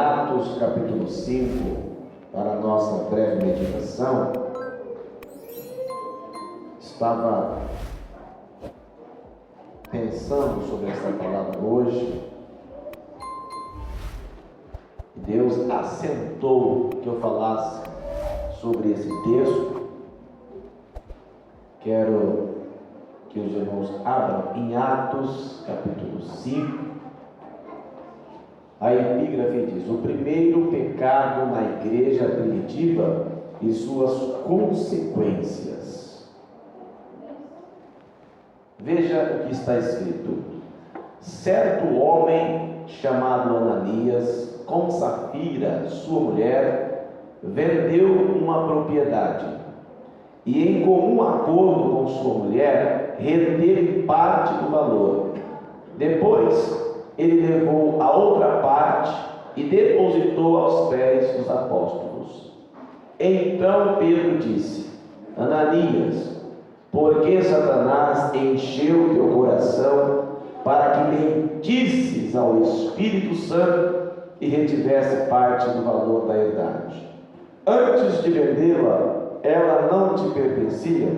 Atos capítulo 5, para a nossa breve meditação. Estava pensando sobre essa palavra hoje, e Deus assentou que eu falasse sobre esse texto. Quero que os irmãos abram em Atos capítulo 5. A epígrafe diz: o primeiro pecado na igreja primitiva e suas consequências. Veja o que está escrito: certo homem chamado Ananias, com Safira, sua mulher, vendeu uma propriedade e, em comum acordo com sua mulher, reteve parte do valor. Depois ele levou a outra parte e depositou aos pés dos apóstolos. Então Pedro disse: Ananias, por que Satanás encheu teu coração para que mentisses ao Espírito Santo e retivesse parte do valor da herdade? Antes de vendê-la, ela não te pertencia,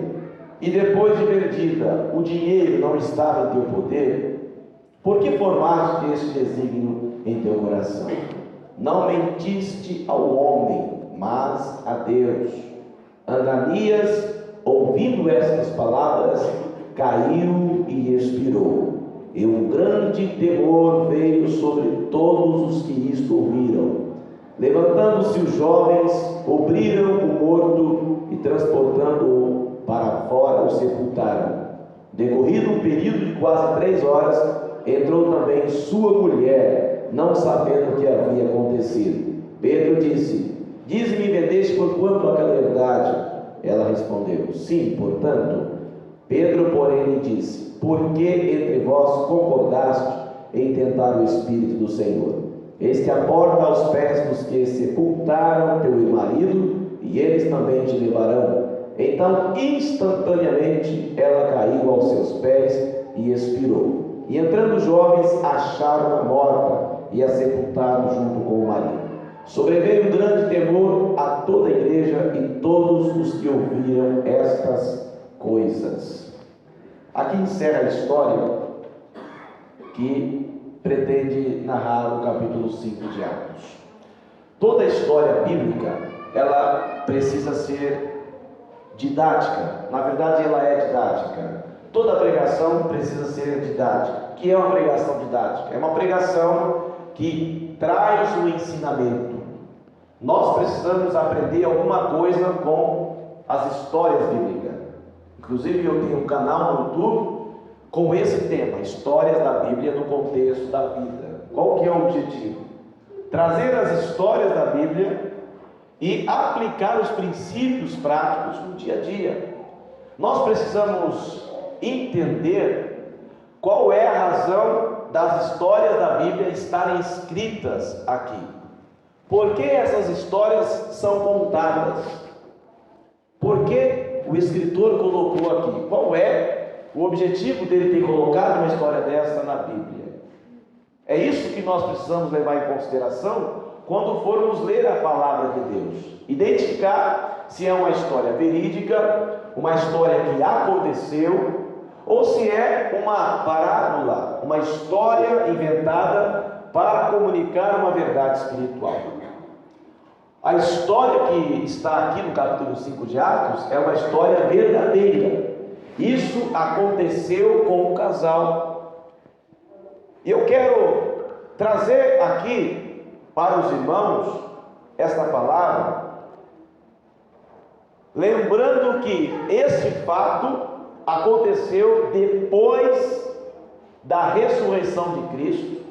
e depois de vendida, o dinheiro não estava em teu poder? Por que formaste este desígnio em teu coração? Não mentiste ao homem, mas a Deus. Ananias, ouvindo estas palavras, caiu e expirou. E um grande temor veio sobre todos os que isto ouviram. Levantando-se os jovens, cobriram o morto e, transportando-o para fora, o sepultaram. Decorrido um período de quase 3 horas, entrou também sua mulher, não sabendo o que havia acontecido. Pedro disse: dize-me, vendeste por quanto aquela herdade? Ela respondeu: sim, portanto. Pedro, porém, lhe disse: por que entre vós concordaste em tentar o Espírito do Senhor? Eis que a porta aos pés dos que sepultaram teu marido, e eles também te levarão. Então, instantaneamente, ela caiu aos seus pés e expirou. E entrando os jovens, acharam-na morta e a sepultaram junto com o marido. Sobreveio um grande temor a toda a igreja e todos os que ouviram estas coisas. Aqui encerra a história que pretende narrar o capítulo 5 de Atos. Toda a história bíblica, ela precisa ser didática. Na verdade, ela é didática. Toda pregação precisa ser didática. O que é uma pregação didática? É uma pregação que traz o ensinamento. Nós precisamos aprender alguma coisa com as histórias bíblicas. Inclusive, eu tenho um canal no YouTube com esse tema: histórias da Bíblia no contexto da vida. Qual que é o objetivo? Trazer as histórias da Bíblia e aplicar os princípios práticos no dia a dia. Nós precisamos entender qual é a razão das histórias da Bíblia estarem escritas aqui. Por que essas histórias são contadas? Por que o escritor colocou aqui? Qual é o objetivo dele ter colocado uma história dessa na Bíblia? É isso que nós precisamos levar em consideração quando formos ler a palavra de Deus. Identificar se é uma história verídica, uma história que aconteceu, ou se é uma parábola, uma história inventada para comunicar uma verdade espiritual. A história que está aqui no capítulo 5 de Atos é uma história verdadeira. Isso aconteceu com um casal. E eu quero trazer aqui para os irmãos esta palavra, lembrando que esse fato aconteceu depois da ressurreição de Cristo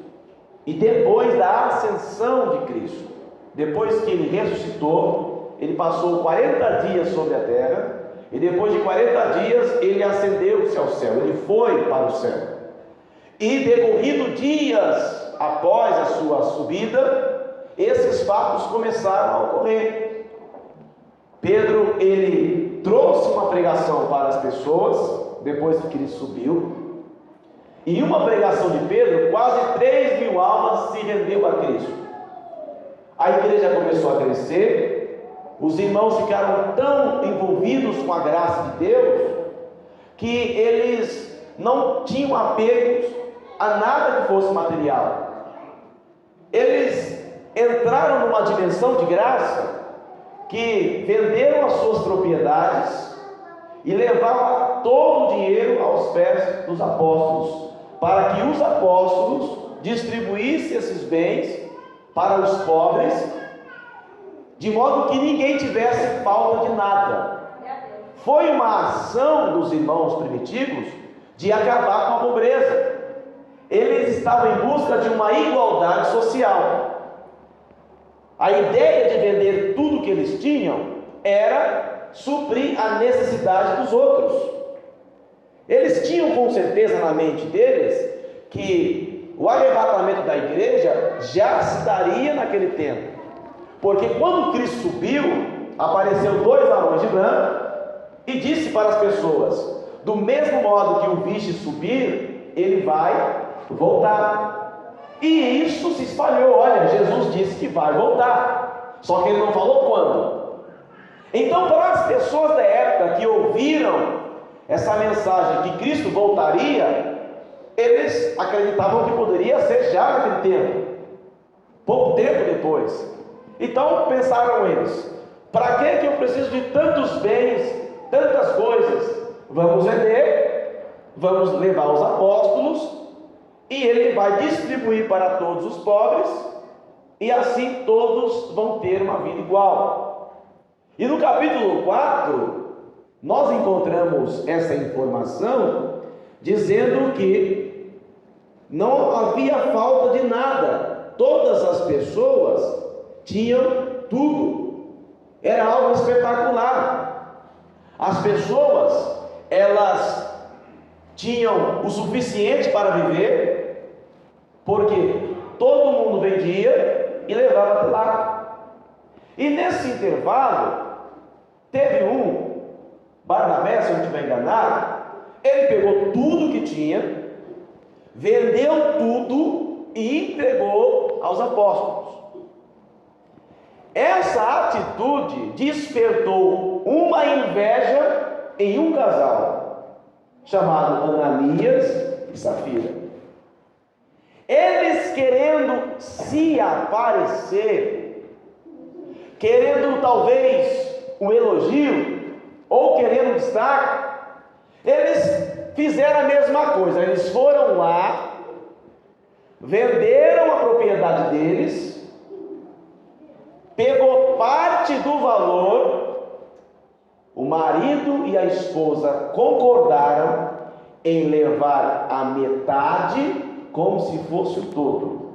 e depois da ascensão de Cristo. Depois que ele ressuscitou, ele passou 40 dias sobre a terra, e depois de 40 dias ele ascendeu-se ao céu, ele foi para o céu. E decorrido dias após a sua subida, esses fatos começaram a ocorrer. Pedro, ele trouxe uma pregação para as pessoas, depois que Cristo subiu, e uma pregação de Pedro, quase 3.000 almas se rendeu a Cristo. a igreja começou a crescer, os irmãos ficaram tão envolvidos com a graça de Deus, que eles não tinham apegos a nada que fosse material. Eles entraram numa dimensão de graça, que venderam as suas propriedades e levavam todo o dinheiro aos pés dos apóstolos, para que os apóstolos distribuíssem esses bens para os pobres, de modo que ninguém tivesse falta de nada. Foi uma ação dos irmãos primitivos de acabar com a pobreza. Eles estavam em busca de uma igualdade social. A ideia de vender tudo que eles tinham era suprir a necessidade dos outros. Eles tinham com certeza na mente deles que o arrebatamento da igreja já se daria naquele tempo, porque quando Cristo subiu, apareceu 2 varões de branco e disse para as pessoas: do mesmo modo que o viste subir, ele vai voltar. E isso se espalhou. Olha, Jesus disse que vai voltar, só que ele não falou quando. Então, para as pessoas da época que ouviram essa mensagem que Cristo voltaria, eles acreditavam que poderia ser já naquele tempo, pouco tempo depois. Então pensaram eles: para que eu preciso de tantos bens, tantas coisas? Vamos vender, vamos levar aos apóstolos, e ele vai distribuir para todos os pobres, e assim todos vão ter uma vida igual. E no capítulo 4, nós encontramos essa informação, dizendo que não havia falta de nada, todas as pessoas tinham tudo, era algo espetacular. As pessoas, elas tinham o suficiente para viver, porque todo mundo vendia e levava até lá. E nesse intervalo, teve Barnabé, se eu não estiver enganado, ele pegou tudo que tinha, vendeu tudo e entregou aos apóstolos. Essa atitude despertou uma inveja em um casal, chamado Ananias e Safira. Eles querendo se aparecer, querendo talvez um elogio, ou querendo destaque, eles fizeram a mesma coisa. Eles foram lá, venderam a propriedade deles, pegou parte do valor, o marido e a esposa concordaram em levar a metade como se fosse o todo.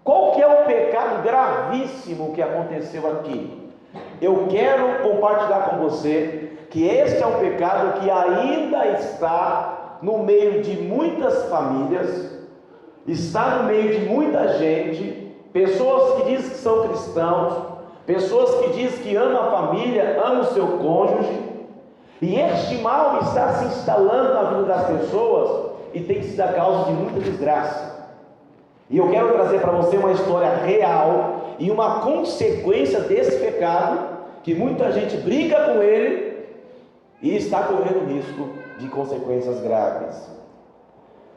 Qual que é o pecado gravíssimo que aconteceu aqui? Eu quero compartilhar com você que este é um pecado que ainda está no meio de muitas famílias, está no meio de muita gente, pessoas que dizem que são cristãos, pessoas que dizem que amam a família, amam o seu cônjuge, e este mal está se instalando na vida das pessoas e tem sido a causa de muita desgraça. E eu quero trazer para você uma história real e uma consequência desse pecado, que muita gente briga com ele e está correndo risco de consequências graves.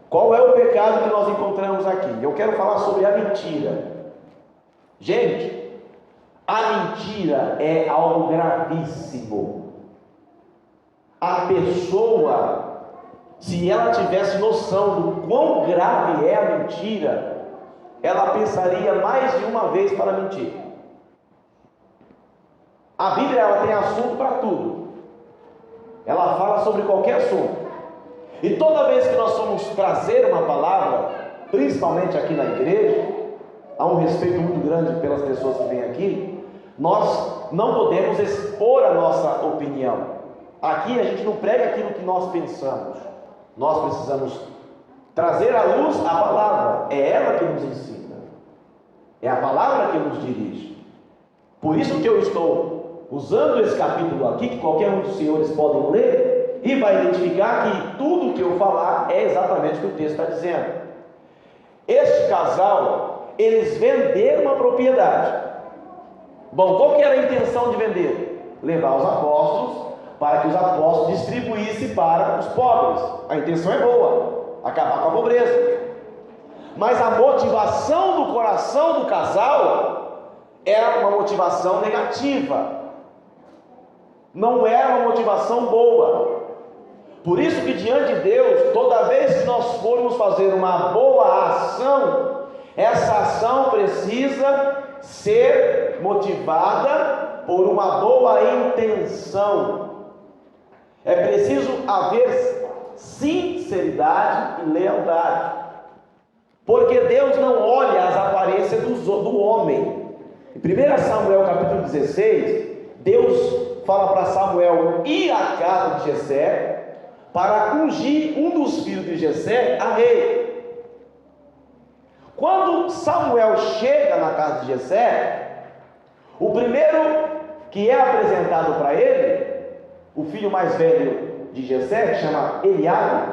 Qual é o pecado que nós encontramos aqui? Eu quero falar sobre a mentira. Gente, a mentira é algo gravíssimo. A pessoa, se ela tivesse noção do quão grave é a mentira, ela pensaria mais de uma vez para mentir. A Bíblia, ela tem assunto para tudo. Ela fala sobre qualquer assunto. E toda vez que nós formos trazer uma palavra, principalmente aqui na igreja, há um respeito muito grande pelas pessoas que vêm aqui, nós não podemos expor a nossa opinião. Aqui a gente não prega aquilo que nós pensamos. Nós precisamos trazer à luz a palavra. É ela que nos ensina, é a palavra que nos dirige. Por isso que eu estou usando esse capítulo aqui, que qualquer um dos senhores podem ler, e vai identificar que tudo que eu falar é exatamente o que o texto está dizendo. Este casal, eles venderam uma propriedade. Bom, qual que era a intenção de vender? Levar os apóstolos para que os apóstolos distribuíssem para os pobres. A intenção é boa, acabar com a pobreza. Mas a motivação do coração do casal era uma motivação negativa. Não era uma motivação boa. Por isso que diante de Deus, toda vez que nós formos fazer uma boa ação, essa ação precisa ser motivada por uma boa intenção. É preciso haver sinceridade e lealdade, porque Deus não olha as aparências do homem. Em 1 Samuel capítulo 16, Deus fala para Samuel ir à casa de Jessé para ungir um dos filhos de Jessé a rei. Quando Samuel chega na casa de Jessé, o primeiro que é apresentado para ele, o filho mais velho de Jessé, que chama Eliabe,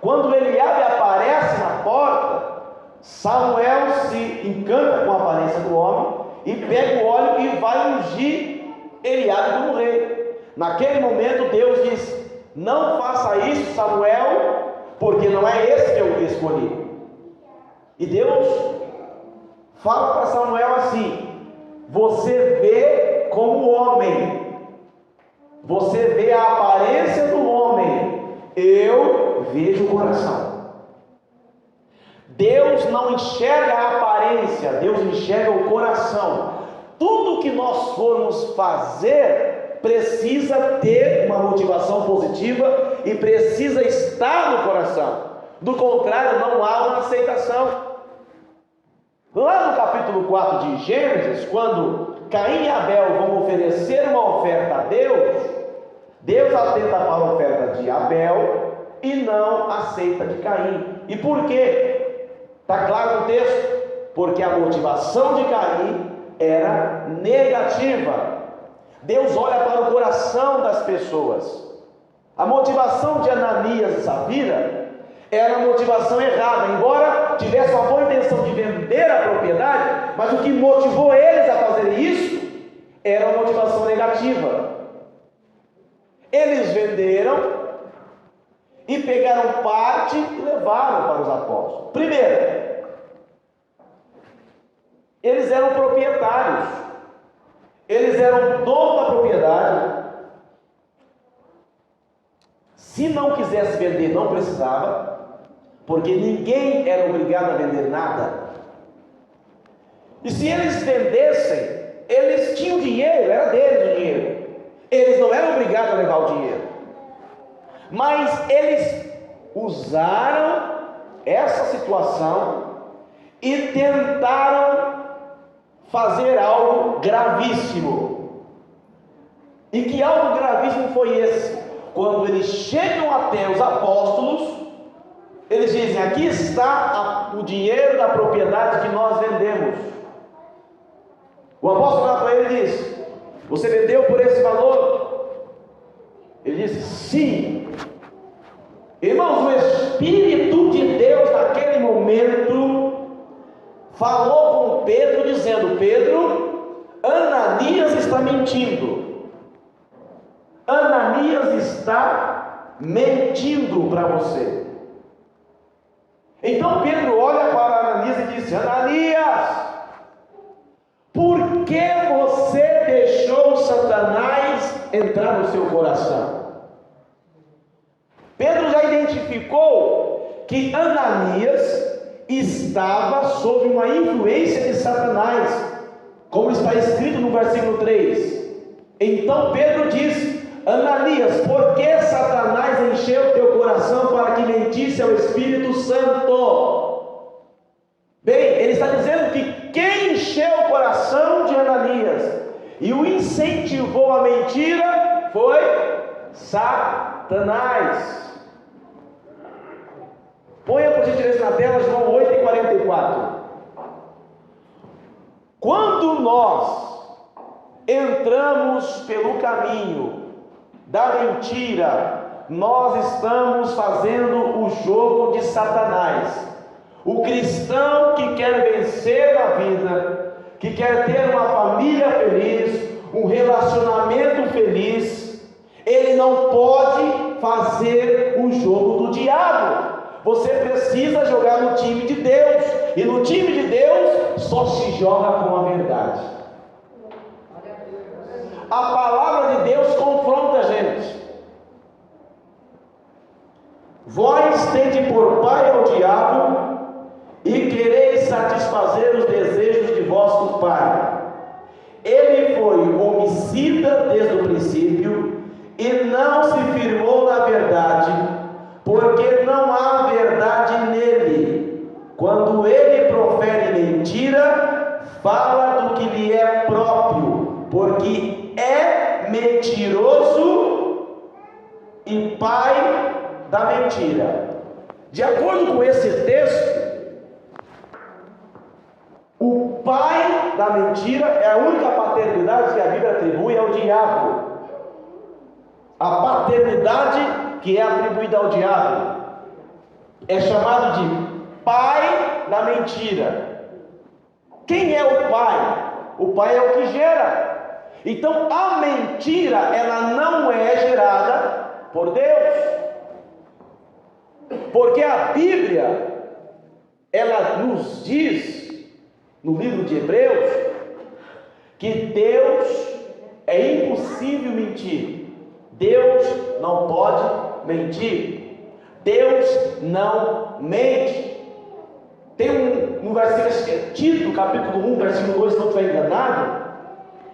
quando Eliabe aparece na porta, Samuel se encanta com a aparência do homem e pega o óleo e vai ungir Eliabe como rei. Naquele momento Deus diz: não faça isso, Samuel, porque não é esse que eu escolhi. E Deus fala para Samuel assim: você vê como homem, você vê a aparência do homem, eu vejo o coração. Deus não enxerga a aparência, Deus enxerga o coração. Tudo que nós formos fazer precisa ter uma motivação positiva e precisa estar no coração. Do contrário, não há uma aceitação. Lá no capítulo 4 de Gênesis, quando Caim e Abel vão oferecer uma oferta a Deus, Deus atenta para a oferta de Abel e não aceita de Caim. E por quê? Está claro no texto? Porque a motivação de Caim era negativa. Deus olha para o coração das pessoas. A motivação de Ananias e Safira era a motivação errada, embora tivesse uma boa intenção de vender a propriedade, mas o que motivou eles a fazerem isso era uma motivação negativa. Eles venderam e pegaram parte e levaram para os apóstolos. Primeiro, eles eram proprietários, eles eram donos da propriedade. Se não quisesse vender, não precisava, porque ninguém era obrigado a vender nada. E se eles vendessem, eles tinham dinheiro, era deles o dinheiro, eles não eram obrigados a levar o dinheiro. Mas eles usaram essa situação e tentaram fazer algo gravíssimo. E que algo gravíssimo foi esse? Quando eles chegam até os apóstolos, eles dizem: aqui está o dinheiro da propriedade que nós vendemos. O apóstolo olha para ele e diz: você vendeu por esse valor? Ele diz: sim. Irmãos, o Espírito de Deus naquele momento falou com Pedro, dizendo: Pedro, Ananias está mentindo. Ananias está mentindo para você. Então Pedro olha para Ananias e diz: Ananias, por que você deixou Satanás entrar no seu coração? Pedro já identificou que Ananias estava sob uma influência de Satanás, como está escrito no versículo 3. Então Pedro diz: Ananias, por que Satanás encheu teu coração para que mentisse ao Espírito Santo? Bem, ele está dizendo que quem encheu o coração de Ananias e o incentivou à mentira foi Satanás. Ponha por gentileza na tela João 8:44. Quando nós entramos pelo caminho da mentira, nós estamos fazendo o jogo de Satanás. O cristão que quer vencer na vida, que quer ter uma família feliz, um relacionamento feliz, ele não pode fazer o jogo do diabo. Você precisa jogar no time de Deus, e no time de Deus só se joga com a verdade. A palavra de Deus confronta a gente. Vós tende por pai ao diabo, e quereis satisfazer os desejos de vosso pai. Ele foi homicida desde o princípio, e não se firmou na verdade, porque não há verdade nele. Quando ele profere mentira, fala do que lhe é próprio, porque é mentiroso e pai da mentira. De acordo com esse texto, o pai da mentira é a única paternidade que a Bíblia atribui ao diabo. A paternidade que é atribuída ao diabo é chamado de pai da mentira. Quem é o pai? O pai é o que gera. Então a mentira, ela não é gerada por Deus, porque a Bíblia, ela nos diz no livro de Hebreus que Deus é impossível mentir. Deus não pode mentir. Deus não mente. Tem no versículo Tito, capítulo 1, versículo 2, se não estiver enganado,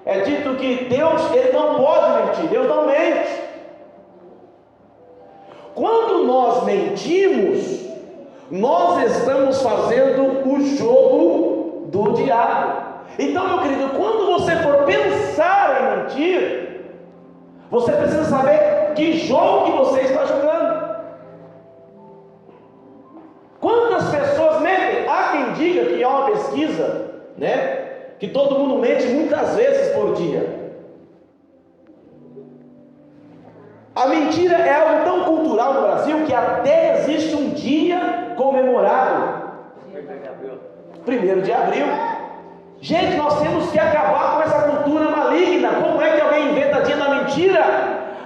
é dito que Deus, ele não pode mentir. Deus não mente. Quando nós mentimos, nós estamos fazendo o jogo do diabo. Então, meu querido, quando você for pensar em mentir, você precisa saber que jogo que você está jogando. Quantas pessoas mentem? Há quem diga que há uma pesquisa, que todo mundo mente muitas vezes por dia. A mentira é algo tão cultural no Brasil que até existe um dia comemorado. 1º de abril. Gente, nós temos que acabar com essa cultura maligna. Como é que alguém inventa dia da mentira?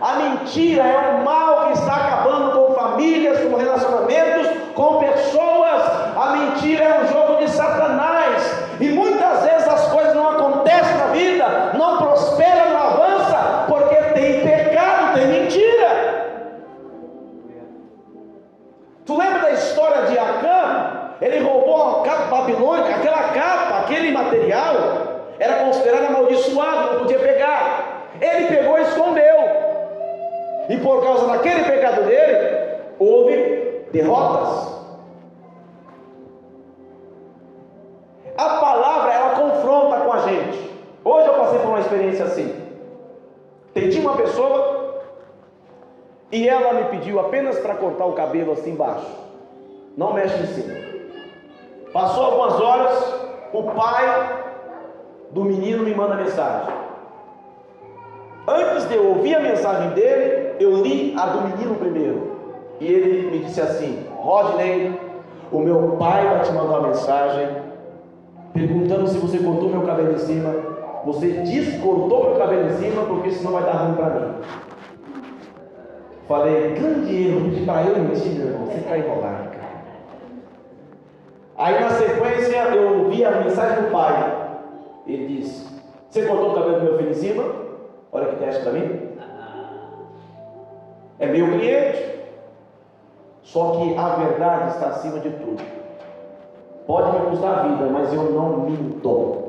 A mentira é o mal que está acabando com famílias, com relacionamentos, com pessoas. A mentira é um jogo de Satanás. E muitas vezes as coisas não acontecem na vida, não prosperam, não avançam, porque tem pecado, tem mentira. Tu lembra da história de Acã? Ele roubou a capa babilônica, aquela capa, aquele material, era considerado amaldiçoado, não podia pegar. Ele pegou e escondeu. E por causa daquele pecado dele, houve derrotas. A palavra, ela confronta com a gente. Hoje eu passei por uma experiência assim. Tinha uma pessoa e ela me pediu apenas para cortar o cabelo assim embaixo. Não mexe em cima. Passou algumas horas, o pai do menino me manda mensagem. Antes de eu ouvir a mensagem dele, eu li a do menino primeiro. E ele me disse assim: Rodney, o meu pai vai te mandar uma mensagem perguntando se você cortou meu cabelo em cima. Você descortou meu cabelo em cima, porque senão vai dar ruim para mim. Falei, grande erro, pedir para eu mentir, meu irmão, você está enrolado, cara. Aí na sequência eu vi a mensagem do pai. Ele disse: você cortou o cabelo do meu filho em cima? Olha que teste para mim. É meu cliente. Só que a verdade está acima de tudo. Pode me custar a vida, mas eu não minto.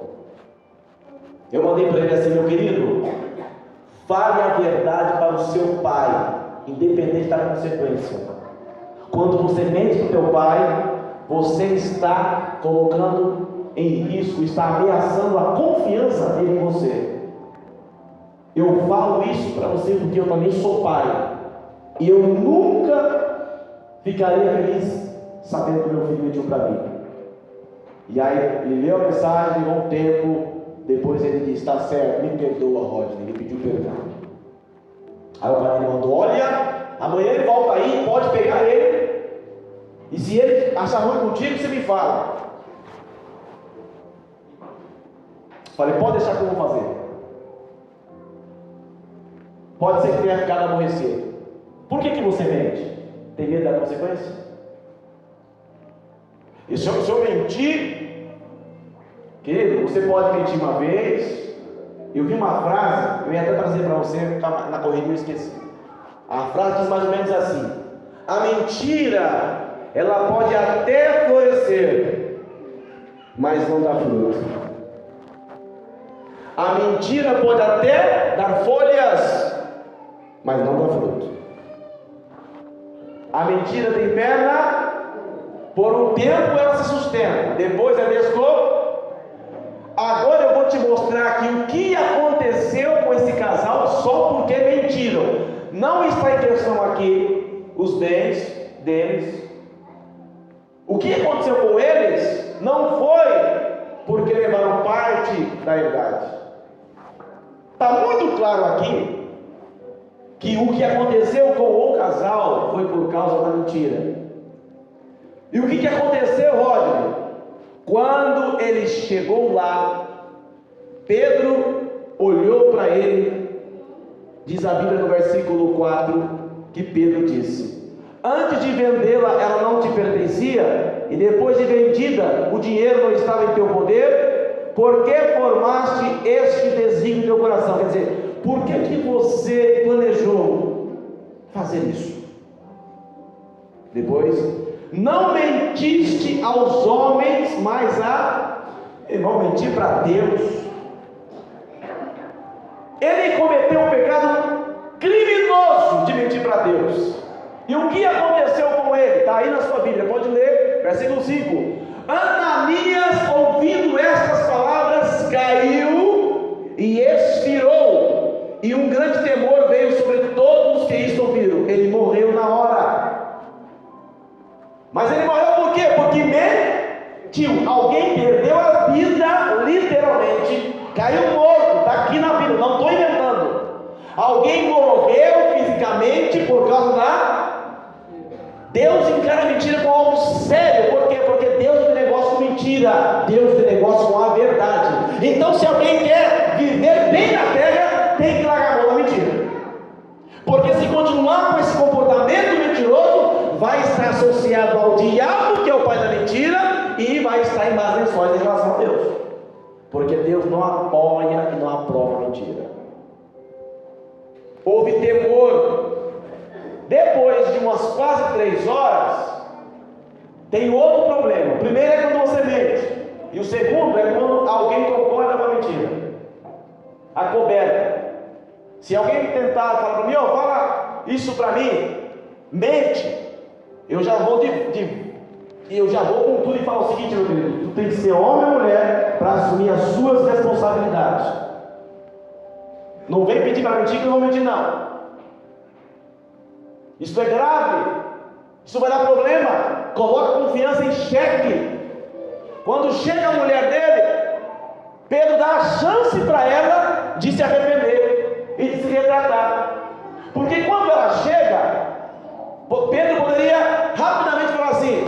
Eu mandei para ele assim: meu querido, fale a verdade para o seu pai, independente da consequência. Quando você mente para o teu pai, você está colocando em risco, está ameaçando a confiança dele em você. Eu falo isso para você porque eu também sou pai, e eu nunca ficaria feliz sabendo que meu filho mentiu para mim. E aí ele leu a mensagem, levou um tempo. Depois ele disse: está certo, me perdoa, Rodney. Ele pediu perdão. Aí o pai mandou: olha, amanhã ele volta aí, pode pegar ele. E se ele achar ruim contigo, você me fala. Falei, pode deixar que eu vou fazer. Pode ser que tenha ficado aborrecido. Por que você mente? Tem medo da consequência? E se eu mentir, querido, você pode mentir uma vez. Eu vi uma frase, eu ia até trazer para você, na corrida eu esqueci. A frase diz mais ou menos assim: a mentira, ela pode até florescer, mas não dá fruto. A mentira pode até dar folhas, mas não dá fruto. A mentira tem perna, por um tempo ela se sustenta, depois ela descobre. Agora eu vou te mostrar aqui o que aconteceu com esse casal só porque mentiram. Não está em questão aqui os bens deles. O que aconteceu com eles não foi porque levaram parte da herdade. Está muito claro aqui que o que aconteceu com o casal foi por causa da mentira. E o que aconteceu, Rodney? Quando ele chegou lá, Pedro olhou para ele. Diz a Bíblia no versículo 4 que Pedro disse: antes de vendê-la, ela não te pertencia, e depois de vendida, o dinheiro não estava em teu poder. Por que formaste este desígnio no teu coração? Quer dizer, por que você planejou fazer isso? Depois, não mentiste aos homens, mas irmão, mentir para Deus. Ele cometeu um pecado criminoso de mentir para Deus. E o que aconteceu com ele? Está aí na sua Bíblia, pode ler, versículo 5. Ananias, ouvindo estas palavras, caiu e expirou, e um grande temor veio sobre todos os que isto ouviram. Ele morreu na hora. Mas ele morreu por quê? Porque mentiu. Alguém perdeu a vida, literalmente, caiu morto. Está aqui na Bíblia, não estou inventando. Alguém morreu fisicamente por causa da... Deus encara a mentira como algo sério. Por quê? Porque Deus tem negócio com mentira, Deus tem negócio com a verdade. Então, se alguém quer viver bem na terra, tem que largar a mão da mentira. Porque se continuar com esse comportamento mentiroso, vai estar associado ao diabo, que é o pai da mentira, e vai estar em más lençóis em relação a Deus. Porque Deus não apoia e não aprova a mentira. Houve temor. Depois de umas quase 3 horas, tem outro problema. O primeiro é quando você mente, e o segundo é quando alguém concorda com a mentira. A coberta. Se alguém tentar falar para mim, fala isso para mim, mente, eu já vou com tudo e falo o seguinte, meu querido: tu tem que ser homem ou mulher para assumir as suas responsabilidades. Não vem pedir para mentir que eu não vou mentir, não. Isso é grave, isso vai dar problema. Coloca a confiança em xeque. Quando chega a mulher dele, Pedro dá a chance para ela de se arrepender e de se retratar. Porque quando ela chega, Pedro poderia rapidamente falar assim: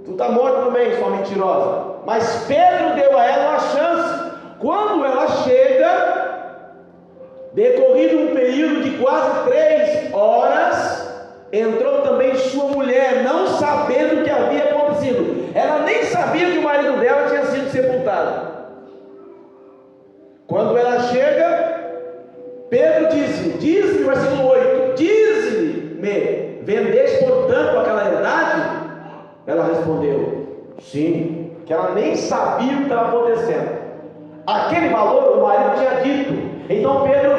tu está morto também, sua mentirosa. Mas Pedro deu a ela uma chance. Quando ela chega, decorrido um período de quase 3 horas, entrou também sua mulher, não sabendo o que havia acontecido. Ela nem sabia que o marido dela tinha sido sepultado. Quando ela chega, Pedro diz-me, versículo 8: diz-me, vendeste portanto aquela herdade? Ela respondeu: sim, que ela nem sabia o que estava acontecendo. Aquele valor o marido tinha dito. Então Pedro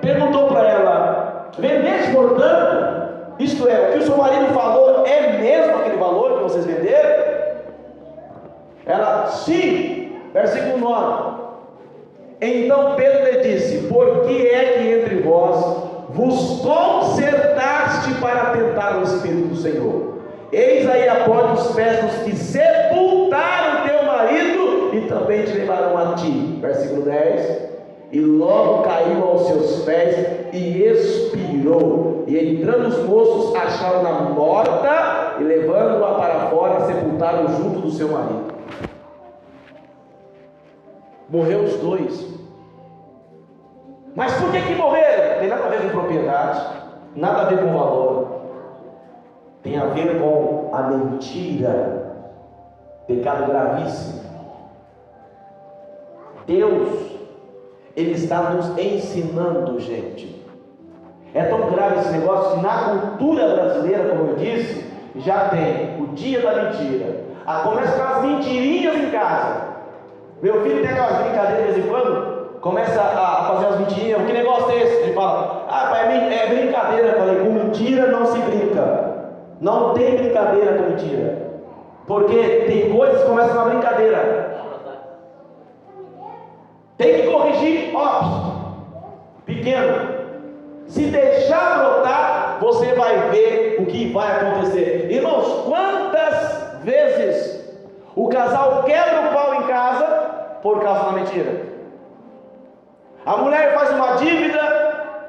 perguntou para ela: vendeste portanto? Isto é, o que o seu marido falou é mesmo aquele valor que vocês venderam? Ela: sim. Versículo 9. Então Pedro lhe disse: por que é que entre vós vos concertaste para tentar o Espírito do Senhor? Eis aí a porta dos pés dos que sepultaram teu marido e também te levarão a ti. Versículo 10. E logo caiu aos seus pés e expirou. E entrando os moços, acharam-na morta e levando-a para fora, sepultaram junto do seu marido. Morreu os dois. Mas por que morreram? Tem nada a ver com propriedade, nada a ver com valor. Tem a ver com a mentira. Pecado gravíssimo. Deus, Ele está nos ensinando, gente. É tão grave esse negócio que na cultura brasileira, como eu disse, já tem o dia da mentira. Começa com as mentirinhas em casa. Meu filho tem aquelas brincadeiras de vez em quando, começa a fazer as mentirinhas. Que negócio é esse? Ele fala: pai, é brincadeira. Eu falei: com mentira não se brinca. Não tem brincadeira com mentira. Porque tem coisas que começam na brincadeira. Tem que corrigir, pequeno. Se deixar brotar, você vai ver o que vai acontecer. Irmãos, quantas vezes o casal quebra o pau em casa por causa da mentira? A mulher faz uma dívida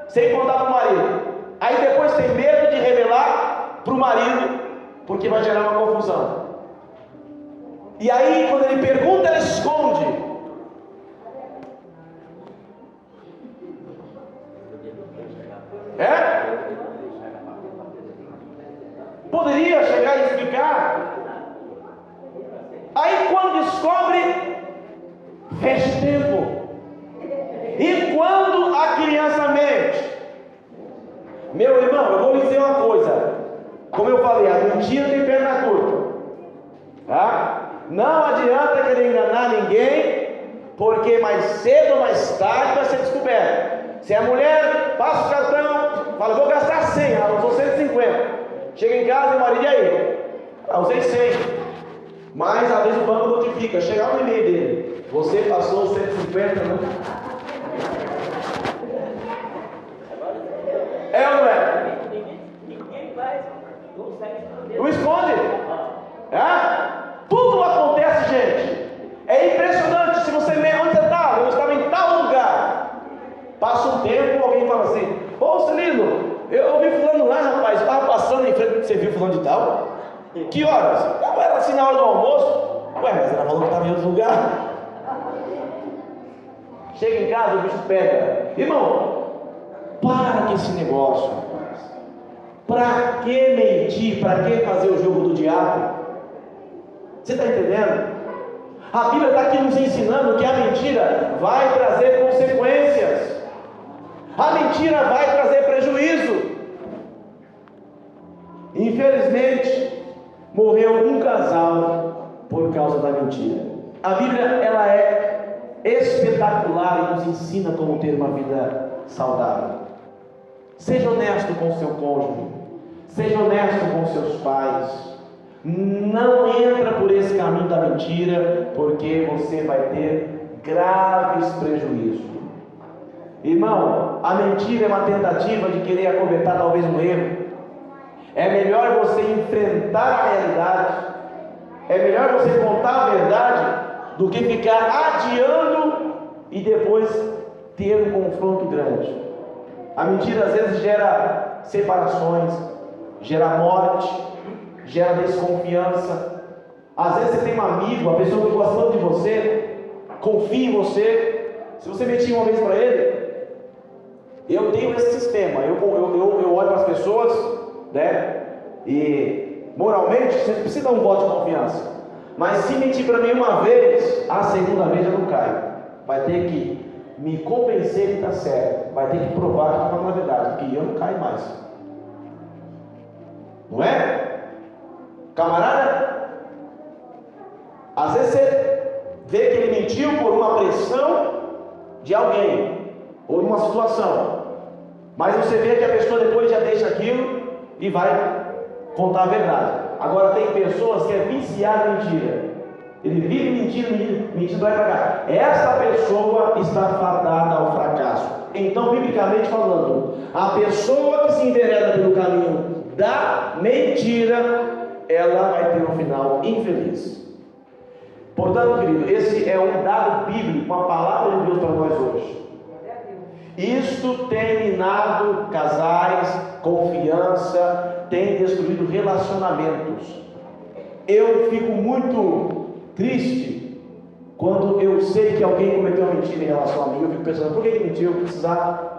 sem contar para o marido. Aí depois tem medo de revelar para o marido, porque vai gerar uma confusão. E aí quando ele pergunta, ela esconde. Poderia chegar e explicar. Aí quando descobre, fecha o tempo. E quando a criança mente? Meu irmão, eu vou lhe dizer uma coisa. Como eu falei, a mentira tem perna curta, tá? Não adianta querer enganar ninguém, porque mais cedo ou mais tarde vai ser descoberto. Se a mulher passa o cartão, fala: vou gastar 100, ela usou 150. Chega em casa e o marido: e aí? Usei 100. Mas às vezes o banco notifica, chega no e-mail dele: você passou 150, né? É ou não é? Ninguém faz, não esconde. Tudo acontece, gente. É impressionante. Se você vê onde você estava, eu estava em tal lugar. Passa um tempo, alguém fala assim: ô Celino, eu vi fulano lá, rapaz, estava passando em frente. Você viu fulano de tal? Que horas? Era assim na hora do almoço. Ué, mas ela falou que estava em outro lugar. Chega em casa, o bicho pega. Irmão, para com esse negócio, rapaz. Para que mentir? Para que fazer o jogo do diabo? Você está entendendo? A Bíblia está aqui nos ensinando que a mentira vai trazer consequências. A mentira vai trazer prejuízo. Infelizmente, morreu um casal por causa da mentira. A Bíblia, ela é espetacular e nos ensina como ter uma vida saudável. Seja honesto com o seu cônjuge. Seja honesto com seus pais. Não entra por esse caminho da mentira, porque você vai ter graves prejuízos. Irmão, a mentira é uma tentativa de querer acobertar talvez um erro. É melhor você enfrentar a realidade. É melhor você contar a verdade do que ficar adiando e depois ter um confronto grande. A mentira às vezes gera separações, gera morte, gera desconfiança. Às vezes você tem um amigo, a pessoa que gosta tanto de você, confia em você. Se você mentir uma vez para ele, eu tenho esse sistema. Eu olho para as pessoas, né? E moralmente você precisa dar um voto de confiança. Mas se mentir para mim uma vez, a segunda vez eu não caio. Vai ter que me convencer que está certo. Vai ter que provar que está falando a verdade, porque eu não caio mais. Não é? Camarada, às vezes você vê que ele mentiu por uma pressão de alguém, ou de uma situação, mas você vê que a pessoa depois já deixa aquilo e vai contar a verdade. Agora tem pessoas que é viciada em mentira. Ele vive mentindo, vai para cá. Essa pessoa está fadada ao fracasso. Então, biblicamente falando, a pessoa que se envereda pelo caminho da mentira, ela vai ter um final infeliz. Portanto, querido, esse é um dado bíblico, uma palavra de Deus para nós hoje. Isto tem minado casais, confiança, tem destruído relacionamentos. Eu fico muito triste quando eu sei que alguém cometeu uma mentira em relação a mim. Eu fico pensando, por que ele mentiu? Eu precisava.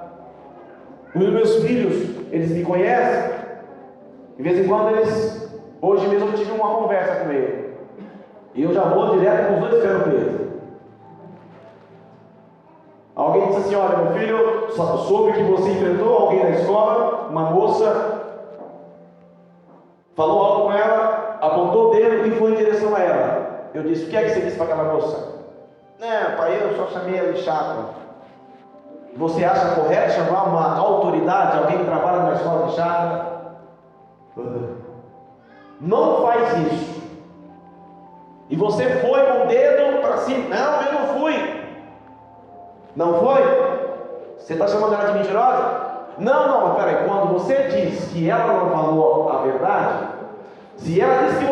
Os meus filhos, eles me conhecem. De vez em quando hoje mesmo eu tive uma conversa com ele. E eu já vou direto com os dois pés presos. Alguém disse assim, olha meu filho, soube que você enfrentou alguém na escola, uma moça, falou algo com ela, apontou o dedo e foi em direção a ela. Eu disse, o que é que você disse para aquela moça? Não, pai, eu só chamei ela de chata. Você acha correto chamar uma autoridade, alguém que trabalha na escola de chata? Não faz isso. E você foi com o dedo para cima. Não, eu não fui. Não foi? Você está chamando ela de mentirosa? Não, mas peraí, quando você diz que ela não falou a verdade, se ela disse que